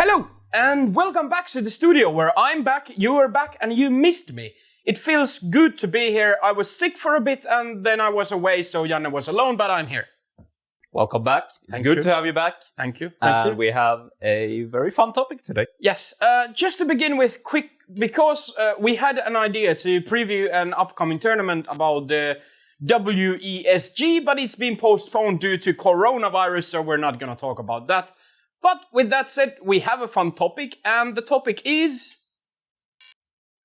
Hello, and welcome back to the studio where I'm back, you are back, and you missed me. It feels good to be here. I was sick for a bit, and then I was away, so Janne was alone, but I'm here. Welcome back. It's good to have you back. Thank you. And we have a very fun topic today. Yes, just to begin with, quick, because we had an idea to preview an upcoming tournament about the WESG, but it's been postponed due to coronavirus, so we're not going to talk about that. But with that said, we have a fun topic, and the topic is...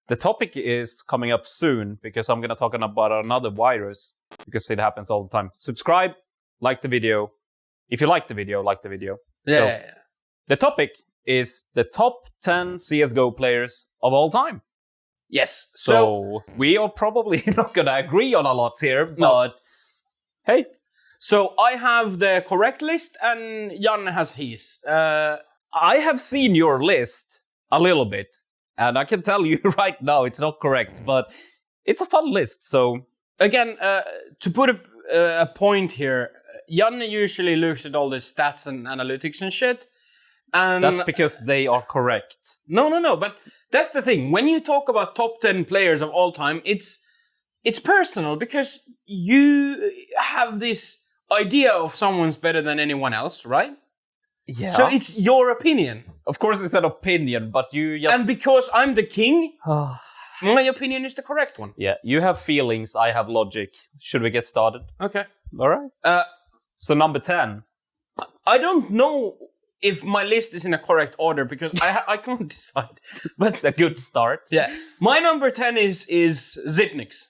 The topic is coming up soon, because I'm going to talk about another virus, because it happens all the time. Subscribe, like the video. If you like the video, like the video. Yeah. So, the topic is the top 10 CSGO players of all time. Yes. So we are probably not going to agree on a lot here, but hey. So I have the correct list and Jan has his. I have seen your list a little bit, and I can tell you right now it's not correct, but it's a fun list. So again, to put a point here, Jan usually looks at all the stats and analytics and shit. And that's because they are correct. No, but that's the thing. When you talk about top 10 players of all time, it's personal because you have this idea of someone's better than anyone else, right? Yeah. So it's your opinion. Of course it's an opinion, but you just... And because I'm the king, my opinion is the correct one. Yeah, you have feelings, I have logic. Should we get started? Okay. All right. So number 10. I don't know if my list is in a correct order because I can't decide. But it's a good start. Yeah. My number 10 is Zipnix.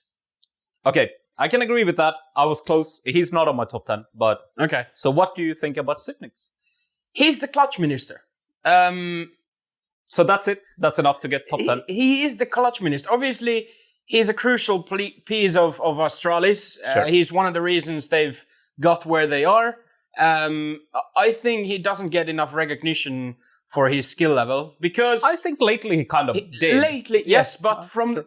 Okay. I can agree with that. I was close. He's not on my top 10, but... Okay. So what do you think about Zipnix? He's the clutch minister. So that's it? That's enough to get top 10? He is the clutch minister. Obviously, he's a crucial piece of Astralis. Sure. He's one of the reasons they've got where they are. I think he doesn't get enough recognition for his skill level because... I think lately he kind of did. Lately, yes, but from... Sure.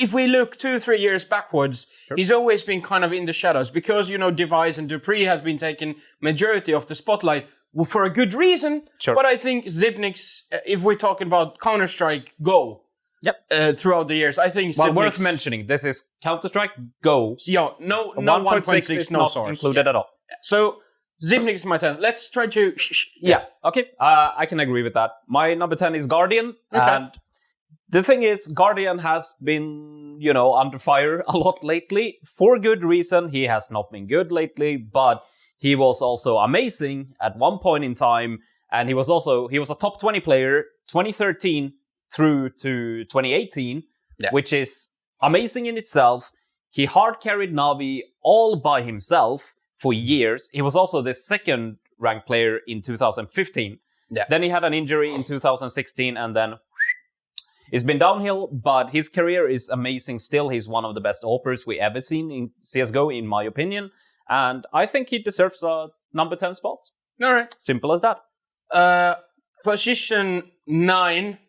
If we look 2-3 years backwards, sure. He's always been kind of in the shadows because, Device and Dupree has been taking majority of the spotlight for a good reason. Sure. But I think Zipnix, if we're talking about Counter-Strike Go, throughout the years, I think well, Zipnix... worth mentioning, this is Counter-Strike Go. Yeah, no 1.6, is no not source. Included at all. So, Zipnix is my 10. Let's try to... Yeah, okay. I can agree with that. My number 10 is Guardian. Okay. And the thing is, Guardian has been, under fire a lot lately. For good reason, he has not been good lately, but he was also amazing at one point in time. And he was a top 20 player, 2013 through to 2018, which is amazing in itself. He hard carried Navi all by himself for years. He was also the second ranked player in 2015. Yeah. Then he had an injury in 2016 and then it's been downhill, but his career is amazing still. He's one of the best operators we ever seen in CSGO, in my opinion. And I think he deserves a number 10 spot. All right. Simple as that. Position 9.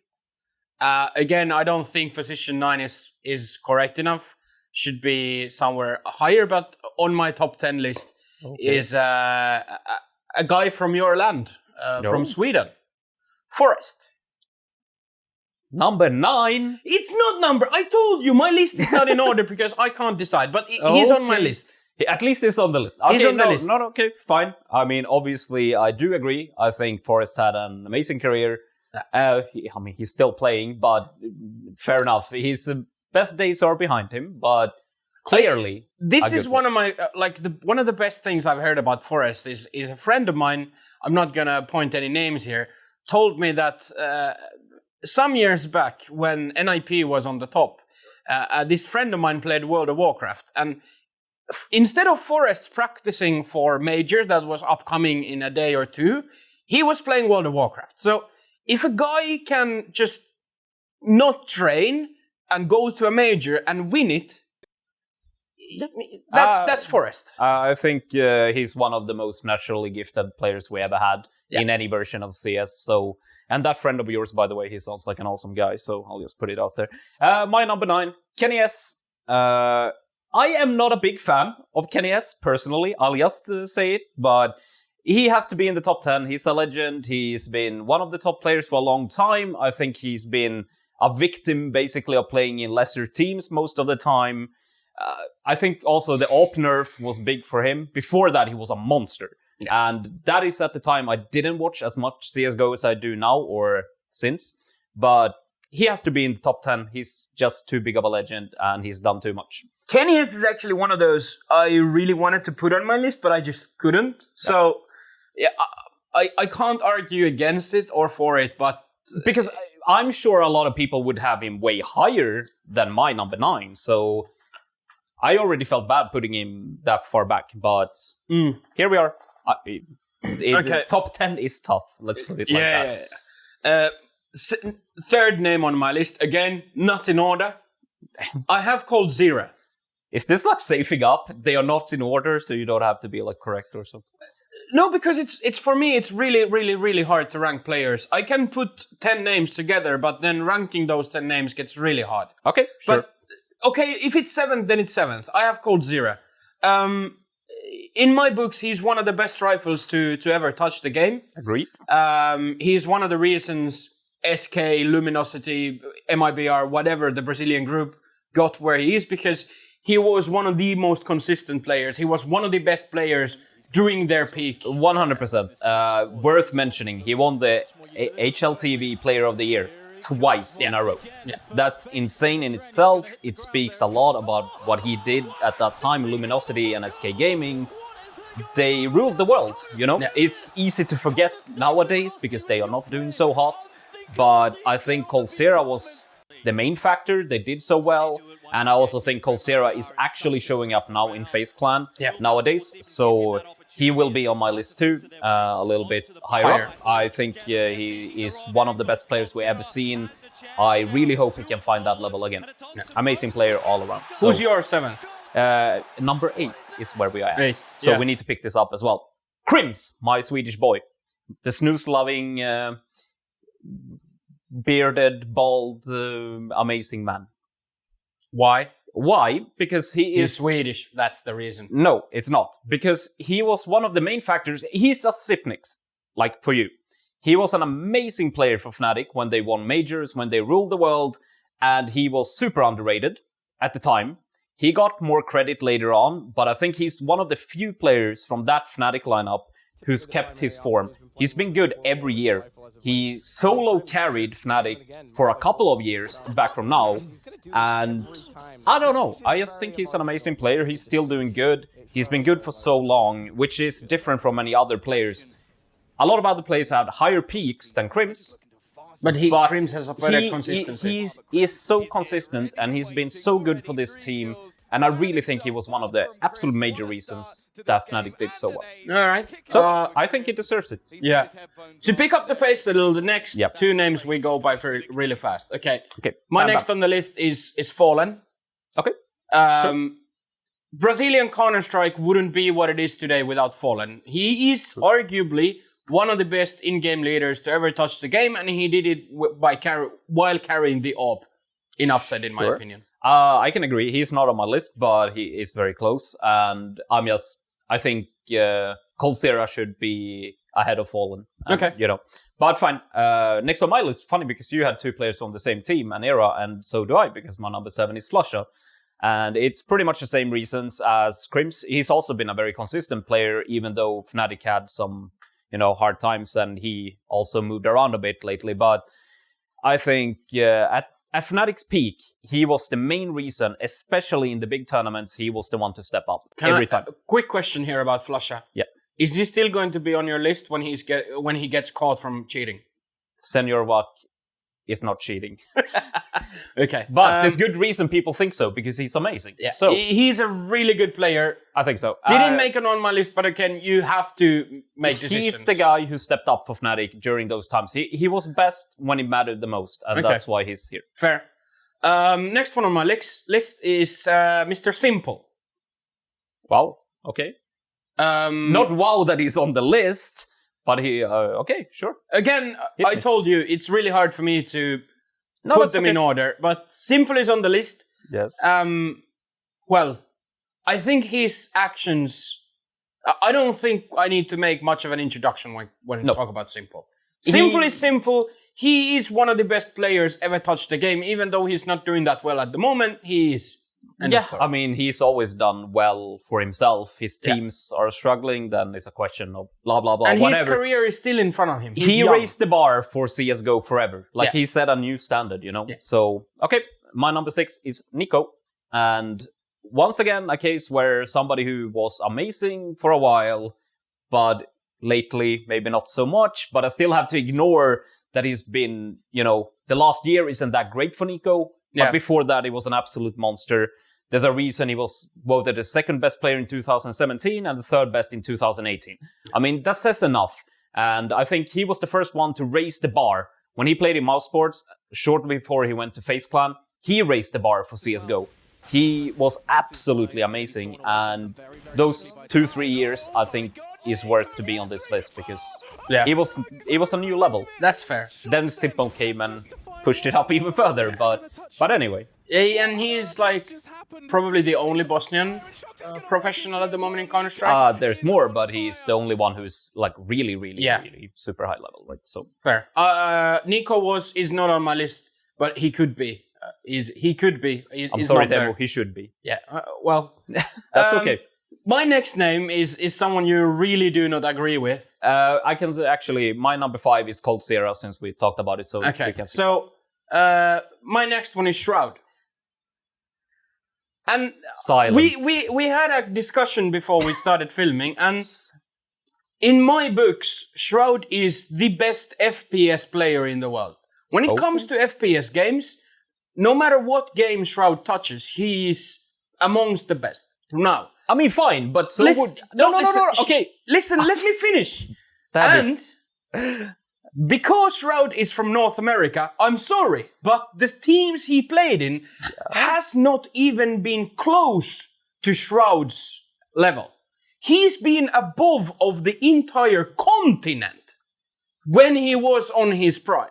Again, I don't think position 9 is correct enough. Should be somewhere higher, but on my top 10 list is a guy from your land, from Sweden. Forrest. Number 9. It's not number. I told you my list is not in order because I can't decide. But he's on my list. At least he's on the list. Okay, he's on the list. Not okay. Fine. I mean, obviously, I do agree. I think Forrest had an amazing career. He's still playing, but fair enough. His best days are behind him. But clearly, this is one of my one of the best things I've heard about Forrest is a friend of mine. I'm not gonna point any names here. Told me that. Some years back, when NIP was on the top, this friend of mine played World of Warcraft. And instead of Forrest practicing for Major that was upcoming in a day or two, he was playing World of Warcraft. So if a guy can just not train and go to a Major and win it, that's Forrest. I think he's one of the most naturally gifted players we ever had in any version of CS. So... And that friend of yours, by the way, he sounds like an awesome guy, so I'll just put it out there. My number 9, Kenny S. I am not a big fan of Kenny S, personally. I'll just say it, but he has to be in the top 10. He's a legend. He's been one of the top players for a long time. I think he's been a victim, basically, of playing in lesser teams most of the time. I think also the AWP nerf was big for him. Before that, he was a monster. Yeah. And that is at the time I didn't watch as much CSGO as I do now or since. But he has to be in the top 10. He's just too big of a legend and he's done too much. Kenny is actually one of those I really wanted to put on my list, but I just couldn't. So, yeah, I can't argue against it or for it, but... Because I'm sure a lot of people would have him way higher than my number 9, so... I already felt bad putting him that far back, but here we are. Okay. Top 10 is tough, let's put it like that. Yeah. Third name on my list, again, not in order. I have coldzera. Is this like safing up? They are not in order, so you don't have to be like correct or something? No, because it's for me, it's really, really, really hard to rank players. I can put 10 names together, but then ranking those 10 names gets really hard. Okay, sure. But, okay, if it's 7th, then it's 7th. I have coldzera. In my books, he's one of the best rifles to ever touch the game. Agreed. He's one of the reasons SK, Luminosity, MIBR, whatever, the Brazilian group got where he is, because he was one of the most consistent players. He was one of the best players during their peak. 100%. Worth mentioning, he won the HLTV Player of the Year twice in a row. Yeah. That's insane in itself. It speaks a lot about what he did at that time. Luminosity and SK Gaming, they ruled the world, you know? Yeah. It's easy to forget nowadays because they are not doing so hot. But I think coldzera was the main factor. They did so well. And I also think coldzera is actually showing up now in FaZe Clan nowadays. So he will be on my list too, a little bit higher up. I think he is one of the best players we've ever seen. I really hope he can find that level again. Yeah. Amazing player all around. So, who's your 7th? Number 8 is where we are at. So we need to pick this up as well. Crims, my Swedish boy. The snooze-loving, bearded, bald, amazing man. Why? Why? Because he's Swedish. That's the reason. No, it's not. Because he was one of the main factors. He's a Sipnix, like for you. He was an amazing player for Fnatic when they won majors, when they ruled the world, and he was super underrated at the time. He got more credit later on, but I think he's one of the few players from that Fnatic lineup who's kept his form. He's been good every year. He solo carried Fnatic for a couple of years back from now. And I don't know. I just think he's an amazing player. He's still doing good. He's been good for so long, which is different from many other players. A lot of other players have higher peaks than Crims. But Crims has a better consistency. He is so consistent and he's been so good for this team. And I really think he was one of the absolute major reasons that Fnatic did so well. All right. So I think he deserves it. Yeah. To pick up the pace a little, the next two names we go by really fast. Okay. My next on the list is Fallen. Okay. Sure. Brazilian Counter-Strike wouldn't be what it is today without Fallen. He is arguably one of the best in-game leaders to ever touch the game, and he did it while carrying the AWP. Enough said, in my opinion. I can agree. He's not on my list, but he is very close. And I think coldzera should be ahead of Fallen. Okay. You know, but fine. Next on my list, funny because you had 2 players on the same team, Anera, and so do I, because my number 7 is Flusha. And it's pretty much the same reasons as Crims. He's also been a very consistent player, even though Fnatic had some, hard times, and he also moved around a bit lately. But I think at Fnatic's peak, he was the main reason, especially in the big tournaments, he was the one to step up every time. Quick question here about Flusha. Yeah. Is he still going to be on your list when he gets caught from cheating? Senior Wack is not cheating. Okay. But there's good reason people think so, because he's amazing. Yeah. So he's a really good player. I think so. Didn't make it on my list, but again, you have to make decisions. He's the guy who stepped up for Fnatic during those times. He was best when it mattered the most, and that's why he's here. Fair. Next one on my list is Mr. Simple. Wow. Okay. Not wow that he's on the list, but he... okay, sure. Again, I told you, it's really hard for me to put them in order, but Simple is on the list. Yes. Well, I think his actions I don't think I need to make much of an introduction when we talk about Simple. He- Simple is Simple. He is one of the best players ever touched the game, even though he's not doing that well at the moment. He is. End of story. I mean, he's always done well for himself. His teams are struggling, then it's a question of blah, blah, blah, and whatever. his career is still in front of him. He's He young. raised the bar for CSGO forever. Like, he set a new standard, you know? Yeah. So, okay, my number 6 is Nico. And once again, a case where somebody who was amazing for a while, but lately maybe not so much, but I still have to ignore that he's been, the last year isn't that great for Nico. But before that, he was an absolute monster. There's a reason he was voted the second best player in 2017 and the third best in 2018. I mean, that says enough. And I think he was the first one to raise the bar. When he played in Mouse Sports, shortly before he went to FaZe Clan, he raised the bar for CSGO. He was absolutely amazing. And those 2-3 years, I think, is worth to be on this list because it was a new level. That's fair. Then Simple came and pushed it up even further. But anyway. Yeah, and he is like probably the only Bosnian professional at the moment in Counter-Strike. There's more, but he's the only one who's like really, really super high level, right? So fair. Nico is not on my list, but he could be. He could be. I'm sorry, Teemu, he should be. Yeah. Well, that's okay. My next name is someone you really do not agree with. I can actually. My number 5 is Cold Sierra, since we talked about it. So okay. So my next one is Shroud. And silence. We had a discussion before we started filming, and in my books, Shroud is the best FPS player in the world. When it comes to FPS games, no matter what game Shroud touches, he is amongst the best. Now, I mean, fine, but so listen, no. Okay, listen, let me finish. And because Shroud is from North America, I'm sorry, but the teams he played in has not even been close to Shroud's level. He's been above of the entire continent when he was on his prime.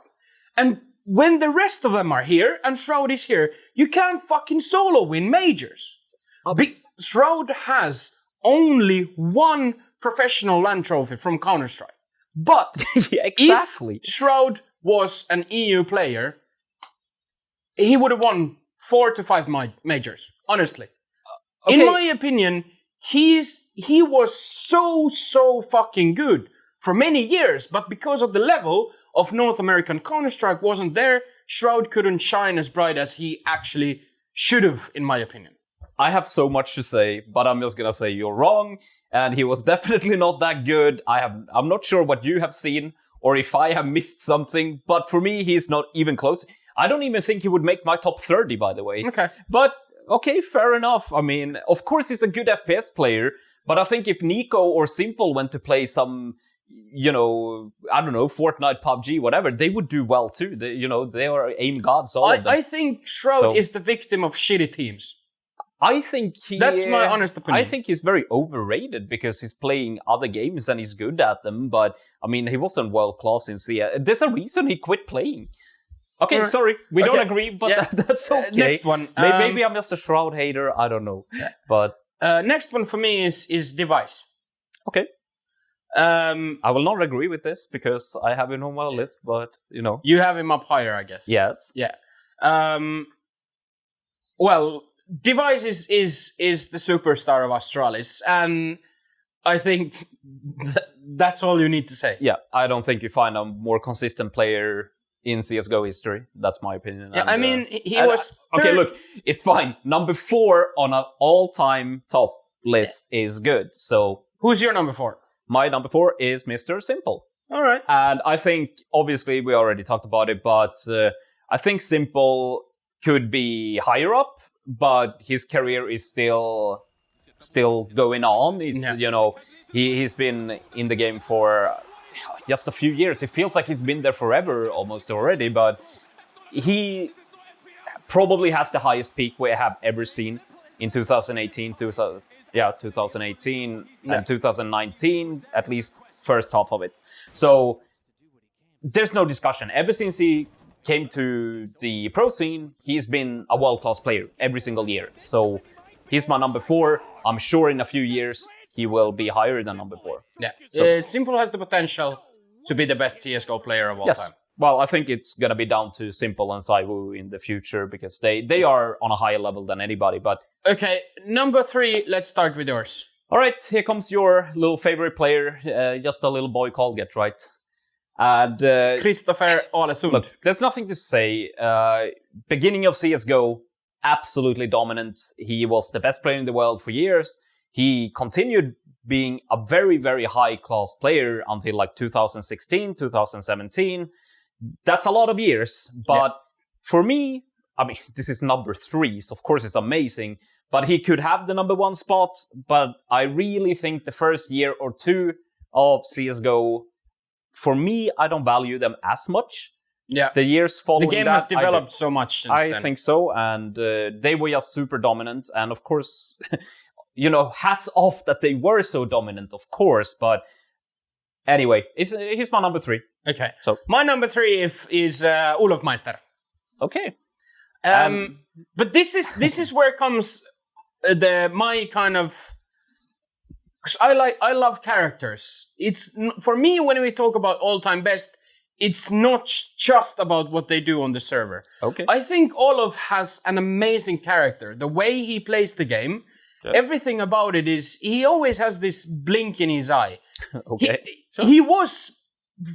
And when the rest of them are here and Shroud is here, you can't fucking solo win majors. Shroud has only one professional LAN trophy from Counter-Strike. But exactly. if Shroud was an EU player, he would have won 4 to 5 majors, honestly. Okay. In my opinion, he was so fucking good for many years, but because of the level of North American Counter-Strike wasn't there, Shroud couldn't shine as bright as he actually should have, in my opinion. I have so much to say, but I'm just gonna say you're wrong, and he was definitely not that good. I'm not sure what you have seen, or if I have missed something, but for me, he's not even close. I don't even think he would make my top 30, by the way. Okay. But, okay, fair enough. I mean, of course he's a good FPS player, but I think if Nico or Simple went to play some, I don't know, Fortnite, PUBG, whatever, they would do well too. They are aim gods, all of them. I think Shroud is the victim of shitty teams. I think that's my honest opinion. I think he's very overrated because he's playing other games and he's good at them. But I mean, he wasn't world class in CS. There's a reason he quit playing. Okay, sorry, we don't agree, but that's okay. Next one. Maybe I'm just a Shroud hater. I don't know. But next one for me is Device. Okay. I will not agree with this because I have him on my list, but you have him up higher, I guess. Yes. Yeah. Well, Device is the superstar of Astralis, and I think that's all you need to say. Yeah, I don't think you find a more consistent player in CSGO history. That's my opinion. Yeah, and, I mean, he was... Okay, look, it's fine. Number 4 on an all-time top list is good, so... Who's your number 4? My number 4 is Mr. Simple. All right. And I think, obviously, we already talked about it, but I think Simple could be higher up, but his career is still going on. It's, he's been in the game for just a few years. It feels like he's been there forever almost already, but he probably has the highest peak we have ever seen in 2018, 2018 and 2019, at least first half of it. So there's no discussion. Ever since he came to the pro scene, he's been a world-class player every single year. So he's my number 4. I'm sure in a few years he will be higher than number 4. Yeah. So- Simple has the potential to be the best CSGO player of all Yes. time. Well, I think it's going to be down to Simple and Saiwu in the future because they are on a higher level than anybody. But Okay, number 3, let's start with yours. all right, here comes your little favorite player, just a little boy called Get Right. And Christopher Alesund. look, there's nothing to say. Beginning of CSGO, absolutely dominant. He was the best player in the world for years. He continued being a very, very high-class player until like 2016, 2017. That's a lot of years. But for me, I mean, this is number 3, so of course it's amazing. But he could have the number 1 spot. But I really think the first year or 2 of CSGO, for me, I don't value them as much. Yeah. The years following The game that, has developed so much since I then. think so, and they were just super dominant. And of course, hats off that they were so dominant, of course. But anyway, he's my number 3. Okay. So My number 3 is Olof Meister. okay, But this is where comes my kind of, because I love characters. It's for me, when we talk about all-time best, it's not just about what they do on the server. okay, I think Olof has an amazing character. The way he plays the game, everything about it is he always has this blink in his eye. okay, He was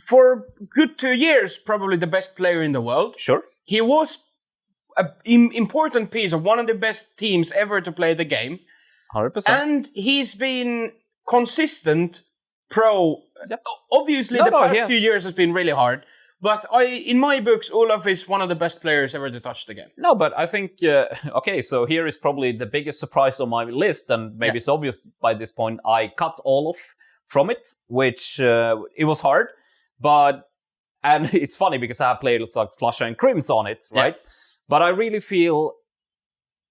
for good 2 years probably the best player in the world. sure, He was an important piece of one of the best teams ever to play the game. 100%. And he's been consistent pro. Yep. Obviously, the past few years has been really hard. But in my books, Olof is one of the best players ever to touch the game. No, but I think, okay, so here is probably the biggest surprise on my list, and maybe it's obvious by this point, I cut Olof from it, which it was hard, and it's funny because I have players like Flusha and Crims on it, right? Yeah. But I really feel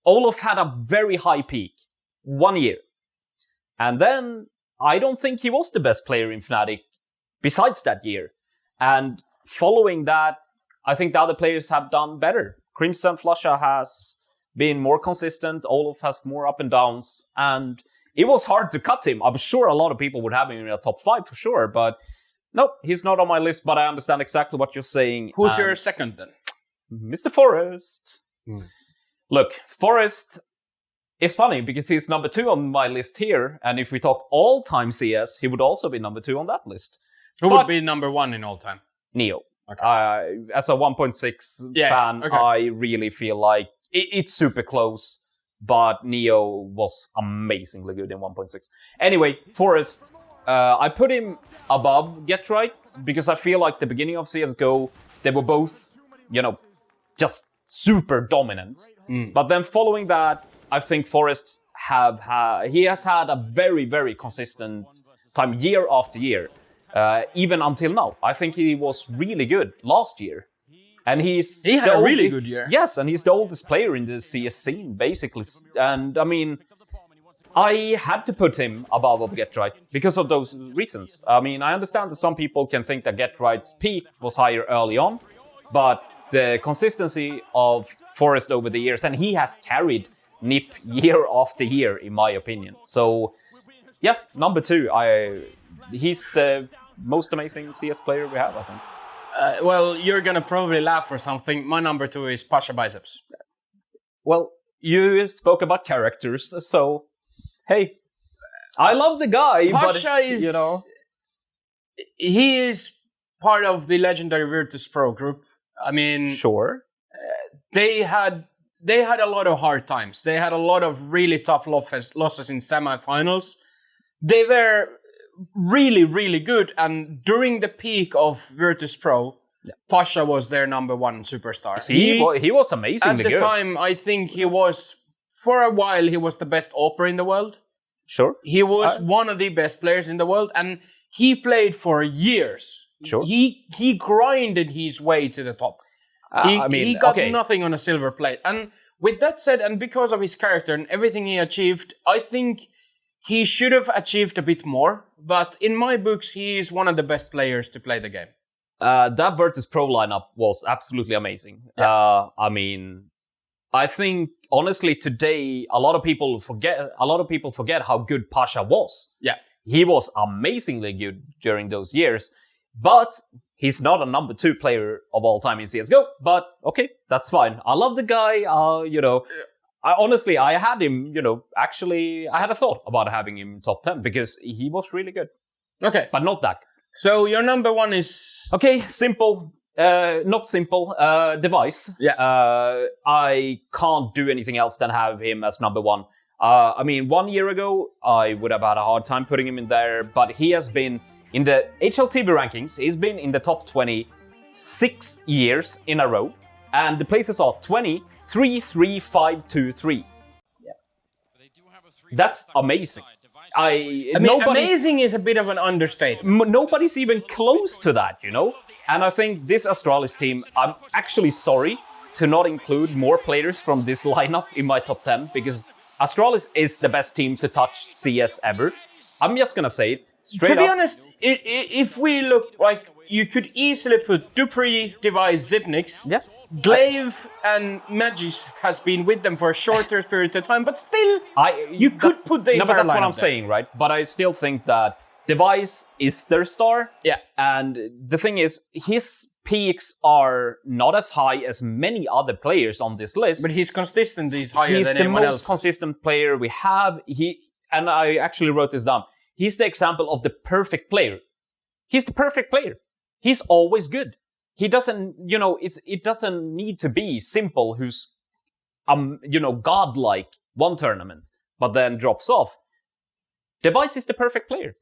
Olof had a very high peak 1 year, and then I don't think he was the best player in Fnatic besides that year, and following that, I think the other players have done better. Crimson Flusha has been more consistent. Olof has more up and downs. And it was hard to cut him. I'm sure a lot of people would have him in a top 5 for sure. But no, he's not on my list. But I understand exactly what you're saying. Who's your second then? Mr. Forrest. Look, Forrest is funny because he's number 2 on my list here. And if we talk all-time CS, he would also be number 2 on that list. Who would be number 1 in all time? Neo. Okay. As a 1.6 fan, I really feel like it's super close, but Neo was amazingly good in 1.6. Anyway, Forrest, I put him above Get Right because I feel like the beginning of CSGO, they were both, just super dominant. But then following that, I think Forrest he has had a very, very consistent time year after year. Even until now. I think he was really good last year. And he had a really good year. Yes, and he's the oldest player in the CS scene, basically. And I mean, I had to put him above Get Right because of those reasons. I mean, I understand that some people can think that Get Right's peak was higher early on, but the consistency of Forrest over the years, and he has carried NiP year after year, in my opinion. So, yeah, number 2, he's the most amazing CS player we have, I think. Well, you're going to probably laugh or something. My number 2 is Pasha Biceps. Well, you spoke about characters, so, hey, I love the guy, Pasha but, is, he is part of the legendary Virtus Pro group. I mean, sure. They had a lot of hard times. They had a lot of really tough losses in semifinals. They were really, really good. And during the peak of Virtus Pro, Pasha was their number 1 superstar. He was amazingly good. At the time, I think he was, for a while, he was the best AWPer in the world. Sure. He was one of the best players in the world. And he played for years. Sure. He grinded his way to the top. He got nothing on a silver plate. And with that said, and because of his character and everything he achieved, I think he should have achieved a bit more. But in my books, he is one of the best players to play the game. That Virtus Pro lineup was absolutely amazing. Yeah. I mean, I think honestly today a lot of people forget how good Pasha was. Yeah. He was amazingly good during those years, but he's not a number 2 player of all time in CSGO. But okay, that's fine. I love the guy. I had him, actually, I had a thought about having him top 10 because he was really good. Okay. But not that. So your number 1 is... Okay, simple. Not simple. Device. Yeah. I can't do anything else than have him as number 1. 1 year ago, I would have had a hard time putting him in there, but he has been in the HLTV rankings. He's been in the top 20 6 years in a row, and the places are 20, 3, 3, 5, 2, 3. Yeah. That's amazing. Amazing is a bit of an understatement. Nobody's even close to that, And I think this Astralis team, I'm actually sorry to not include more players from this lineup in my top 10, because Astralis is the best team to touch CS ever. I'm just gonna say it straight up. To be honest, if we look, like, you could easily put Dupree, Device, Zipnix. Yeah. Glaive and Magis has been with them for a shorter period of time, but still, you could put the entire but that's what I'm lineup there. saying, right? But I still think that Device is their star. Yeah. And the thing is, his peaks are not as high as many other players on this list. But his consistency is higher than anyone else. He's the most consistent player we have. And I actually wrote this down. He's the example of the perfect player. He's the perfect player. He's always good. He doesn't, it doesn't need to be Simple, who's, godlike one tournament, but then drops off. Device is the perfect player.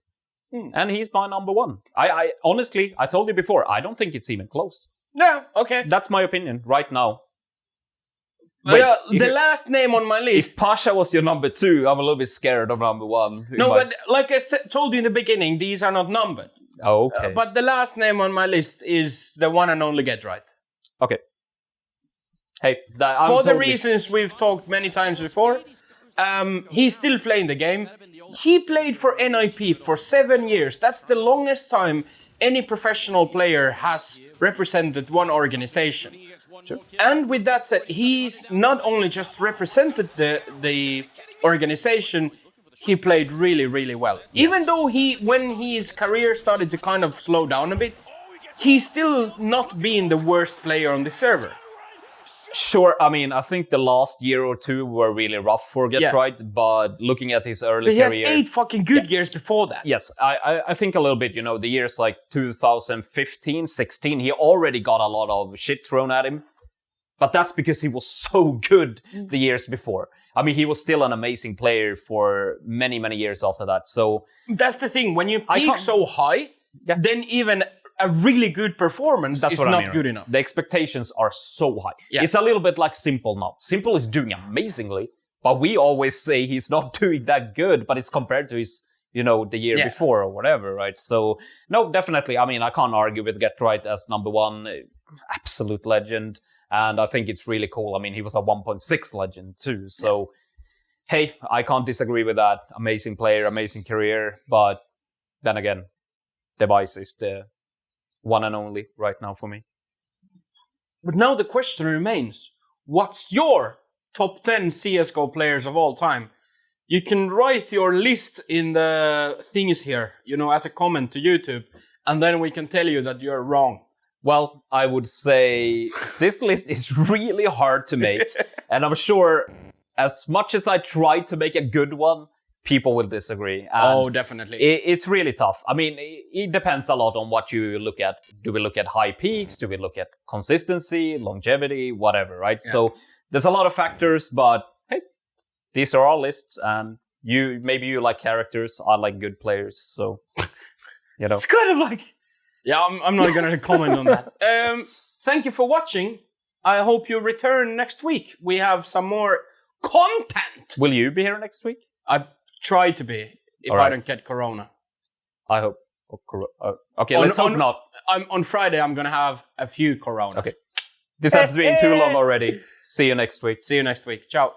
And he's my number 1. I honestly, I told you before, I don't think it's even close. No, okay. That's my opinion right now. Well, the last name on my list... If Pasha was your number 2, I'm a little bit scared of number 1. No, but like I told you in the beginning, these are not numbered. Oh, okay. But the last name on my list is the one and only Get Right. Okay. Hey, for the reasons we've talked many times before, he's still playing the game. He played for NIP for 7 years. That's the longest time any professional player has represented one organization. Sure. And with that said, he's not only just represented the organization, he played really, really well. Yes. Even though when his career started to kind of slow down a bit, he's still not been the worst player on the server. Sure, I think the last year or 2 were really rough for Get Right, but looking at his early career... He had 8 fucking good years before that. Yes, I think a little bit, the years like 2015, 16, he already got a lot of shit thrown at him. But that's because he was so good the years before. He was still an amazing player for many, many years after that. So that's the thing. When you peak so high, then even a really good performance is not good enough. The expectations are so high. Yeah. It's a little bit like Simple now. Simple is doing amazingly, but we always say he's not doing that good, but it's compared to his, the year before or whatever, right? So, no, definitely. I can't argue with Get Right as number 1. Absolute legend. And I think it's really cool. He was a 1.6 legend too. So, hey, I can't disagree with that. Amazing player, amazing career. But then again, Device is the one and only right now for me. But now the question remains, what's your top 10 CSGO players of all time? You can write your list in the things here, as a comment to YouTube, and then we can tell you that you're wrong. Well, I would say this list is really hard to make. And I'm sure as much as I try to make a good one, people will disagree. And definitely. It's really tough. It depends a lot on what you look at. Do we look at high peaks? Do we look at consistency, longevity, whatever, right? Yeah. So there's a lot of factors, but hey, these are our lists. And maybe you like characters. I like good players. So, It's kind of like... Yeah, I'm not going to comment on that. Thank you for watching. I hope you return next week. We have some more content. Will you be here next week? I try to be, if I don't get corona. I hope. Okay, let's hope not. On Friday, I'm going to have a few coronas. Okay. This has been too long already. See you next week. See you next week. Ciao.